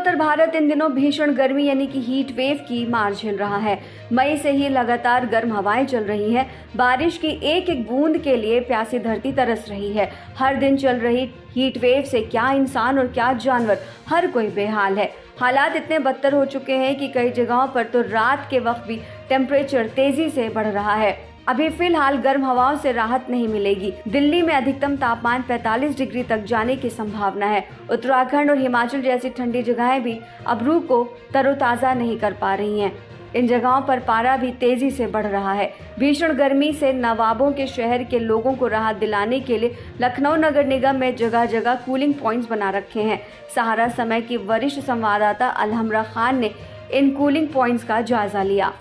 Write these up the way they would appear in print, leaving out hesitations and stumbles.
उत्तर भारत इन दिनों भीषण गर्मी यानी कि हीट वेव की मार झेल रहा है। मई से ही लगातार गर्म हवाएं चल रही हैं। बारिश की एक एक बूंद के लिए प्यासी धरती तरस रही है। हर दिन चल रही हीट वेव से क्या इंसान और क्या जानवर, हर कोई बेहाल है। हालात इतने बदतर हो चुके हैं कि कई जगहों पर तो रात के वक्त भी टेम्परेचर तेजी से बढ़ रहा है। अभी फिलहाल गर्म हवाओं से राहत नहीं मिलेगी। दिल्ली में अधिकतम तापमान 45 डिग्री तक जाने की संभावना है। उत्तराखंड और हिमाचल जैसी ठंडी जगहें भी अब रूह को तरोताज़ा नहीं कर पा रही हैं। इन जगहों पर पारा भी तेजी से बढ़ रहा है। भीषण गर्मी से नवाबों के शहर के लोगों को राहत दिलाने के लिए लखनऊ नगर निगम में जगह जगह कूलिंग पॉइंट्स बना रखे हैं। सहारा समय की वरिष्ठ संवाददाता अलहमरा खान ने इन कूलिंग पॉइंट्स का जायजा लिया।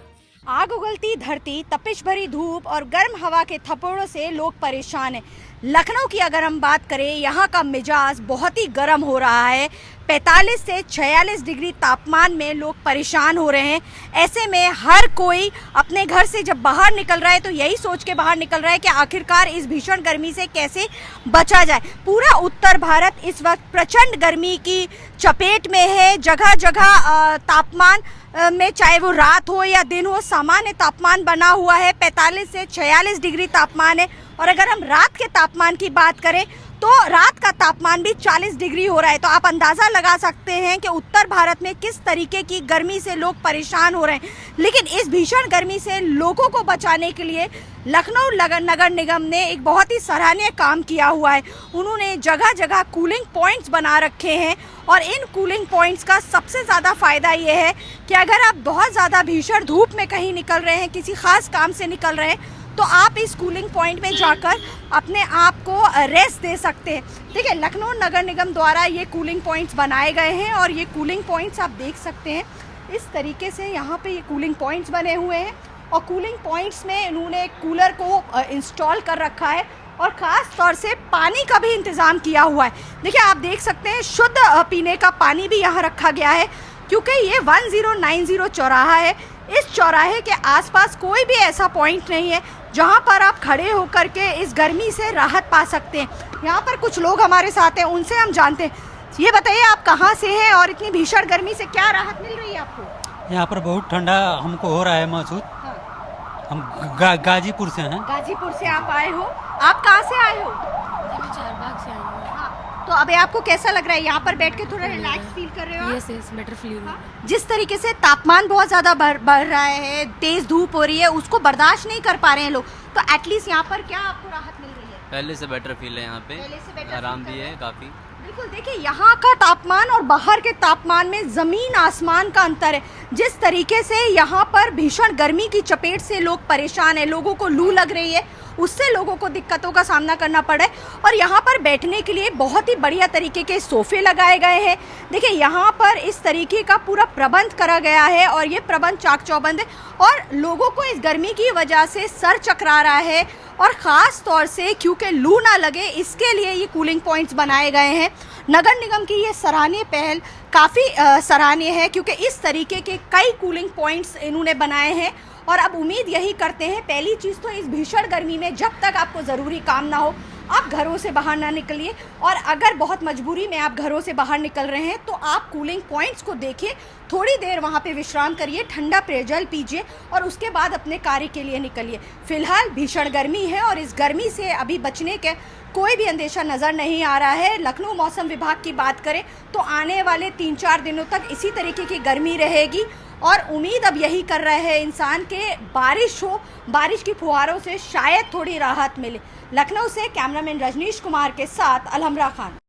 आग उगलती धरती, तपिश भरी धूप और गर्म हवा के थप्पड़ों से लोग परेशान हैं। लखनऊ की अगर हम बात करें, यहाँ का मिजाज बहुत ही गर्म हो रहा है। 45 से 46 डिग्री तापमान में लोग परेशान हो रहे हैं। ऐसे में हर कोई अपने घर से जब बाहर निकल रहा है तो यही सोच के बाहर निकल रहा है कि आखिरकार इस भीषण गर्मी से कैसे बचा जाए। पूरा उत्तर भारत इस वक्त प्रचंड गर्मी की चपेट में है। जगह जगह तापमान में, चाहे वो रात हो या दिन हो, सामान्य तापमान बना हुआ है। 45 से 46 डिग्री तापमान है। और अगर हम रात के तापमान की बात करें तो रात का तापमान भी 40 डिग्री हो रहा है। तो आप अंदाज़ा लगा सकते हैं कि उत्तर भारत में किस तरीके की गर्मी से लोग परेशान हो रहे हैं। लेकिन इस भीषण गर्मी से लोगों को बचाने के लिए लखनऊ नगर निगम ने एक बहुत ही सराहनीय काम किया हुआ है। उन्होंने जगह जगह कूलिंग पॉइंट्स बना रखे हैं। और इन कूलिंग पॉइंट्स का सबसे ज़्यादा फ़ायदा ये है कि अगर आप बहुत ज़्यादा भीषण धूप में कहीं निकल रहे हैं, किसी ख़ास काम से निकल रहे हैं, तो आप इस कूलिंग पॉइंट में जाकर अपने आप को रेस्ट दे सकते हैं। देखिए, लखनऊ नगर निगम द्वारा ये कूलिंग पॉइंट्स बनाए गए हैं और ये कूलिंग पॉइंट्स आप देख सकते हैं। इस तरीके से यहाँ पे ये कूलिंग पॉइंट्स बने हुए हैं और कूलिंग पॉइंट्स में इन्होंने कूलर को इंस्टॉल कर रखा है और ख़ास तौर से पानी का भी इंतज़ाम किया हुआ है। देखिए, आप देख सकते हैं शुद्ध पीने का पानी भी यहाँ रखा गया है, क्योंकि ये 1090 चौराहा है। इस चौराहे के आसपास कोई भी ऐसा पॉइंट नहीं है जहाँ पर आप खड़े होकर के इस गर्मी से राहत पा सकते हैं। यहाँ पर कुछ लोग हमारे साथ हैं, उनसे हम जानते हैं। ये बताइए, आप कहाँ से हैं और इतनी भीषण गर्मी से क्या राहत मिल रही है आपको? यहाँ पर बहुत ठंडा हमको हो रहा है महसूस। हाँ। हम गाजीपुर से हैं। गाजीपुर से आप आए हो? आप कहाँ से आए हो? मैं चारबाग से आई हूँ। हाँ। तो अभी आपको कैसा लग रहा है? यहाँ पर बैठ के थोड़ा रिलैक्स फील कर रहे हो? यस बेटर फील हो रहा है। जिस तरीके से तापमान बहुत ज़्यादा बढ़ रहा है, तेज़ धूप हो रही है, उसको बर्दाश्त नहीं कर पा रहे हैं लोग, तो एटलीस्ट यहाँ पर क्या आपको राहत मिल रही है? पहले से बेटर फील है यहाँ पे, पहले से better आराम feel भी कर है काफ़ी। बिल्कुल, देखिए यहाँ का तापमान और बाहर के तापमान में ज़मीन आसमान का अंतर है। जिस तरीके से यहाँ पर भीषण गर्मी की चपेट से लोग परेशान हैं, लोगों को लू लग रही है, उससे लोगों को दिक्कतों का सामना करना पड़ा है। और यहाँ पर बैठने के लिए बहुत ही बढ़िया तरीके के सोफ़े लगाए गए हैं। देखिए, यहाँ पर इस तरीके का पूरा प्रबंध करा गया है और ये प्रबंध चाक चौबंद है और लोगों को इस गर्मी की वजह से सर चकरा रहा है। और ख़ास तौर से क्योंकि लू ना लगे, इसके लिए ये कूलिंग पॉइंट्स बनाए गए हैं। नगर निगम की ये सराहनीय पहल काफ़ी सराहनीय है, क्योंकि इस तरीके के कई कूलिंग पॉइंट्स इन्होंने बनाए हैं। और अब उम्मीद यही करते हैं, पहली चीज़ तो इस भीषण गर्मी में जब तक आपको ज़रूरी काम ना हो, आप घरों से बाहर ना निकलिए। और अगर बहुत मजबूरी में आप घरों से बाहर निकल रहे हैं तो आप कूलिंग पॉइंट्स को देखिए, थोड़ी देर वहाँ पे विश्राम करिए, ठंडा पेयजल पीजिए और उसके बाद अपने कार्य के लिए निकलिए। फिलहाल भीषण गर्मी है और इस गर्मी से अभी बचने के कोई भी अंदेशा नज़र नहीं आ रहा है। लखनऊ मौसम विभाग की बात करें तो आने वाले 3-4 दिनों तक इसी तरीके की गर्मी रहेगी और उम्मीद अब यही कर रहे हैं इंसान के बारिश हो, बारिश की फुहारों से शायद थोड़ी राहत मिले। लखनऊ से कैमरामैन रजनीश कुमार के साथ अलहमरा खान।